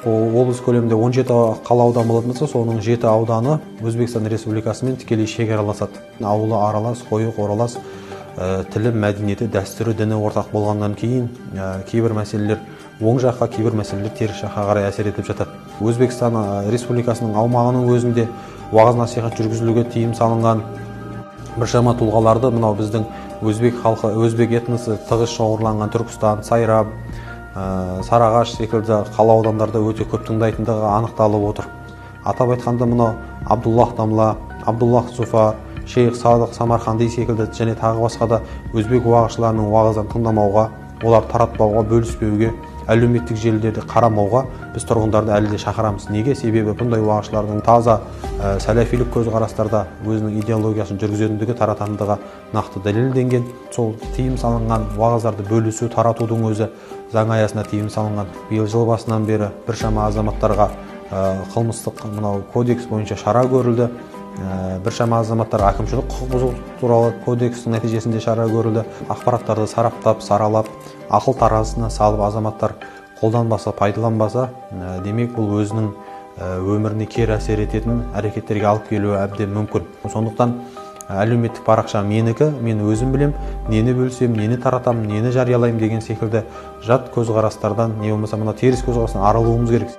облыс көлемінде 17 қала аудан болатын болса, соның 7 ауданы Өзбекстан Республикасымен тікелей шекараласады. Ауылы аралас, қойы қоралас, тілі, мәдениеті, дәстүрі, діні ортақ болғаннан кейін кейбір мәселелер оң жаққа, кейбір мәселелер теріс жаққа қарай әсер етіп жатады. Өзбекстан Республикасының аумағының өзінде уағыз насихат жүргізілуге тыйым салынған біршама тұлғаларды мынау біздің өзбек халқы, өзбек этносы тығыз шоғырланған Түркістан, Сайрам, Сарыағаш секілді қала аудандарда өте көп тыңдайтындығы анықталып отыр. Атап айтқанда мынау Абдуллах Дамла, Абдуллах Зуфар, Шейх Садық Самарқанди секілді және тағы басқа да өзбек уағызшыларының уағыздарын тыңдамауға, олар таратпауға, бөліспеуге, әлеуметтік желілерде қарамауға біз тұрғындарды әлі де шақырамыз. Неге? Себебі бұндай уағызшылардың таза сәләфилік көзқарастарда өзінің идеологиясын жүргізетіндігі, тарататындығы нақты дәлелденген. Сол тыйым салынған уағыздарды бөлісу, таратудың өзі заң аясында тыйым салынған. Биыл жыл басынан бері біршама азаматтарға қылмыстық кодекс бойынша шара көрілді. Біршама азаматтар әкімшілік құқық бұзу туралы кодекстің нәтижесінде шара көрілді. Ақпараттарды сараптап, саралап, ақыл таразысына салып азаматтар қолданбаса, пайдаланбаса, демек бұл өзінің өміріне кері әсер ететін әрекеттерге алып келуі әбден мүмкін. Сондықтан әлеуметтік парақша менікі, мен өзім білем, нені бөлсем, нені таратам, нені жариялайым деген секілді жат көзқарастардан, не болмаса мына теріс көзқарастан арылуымыз керек.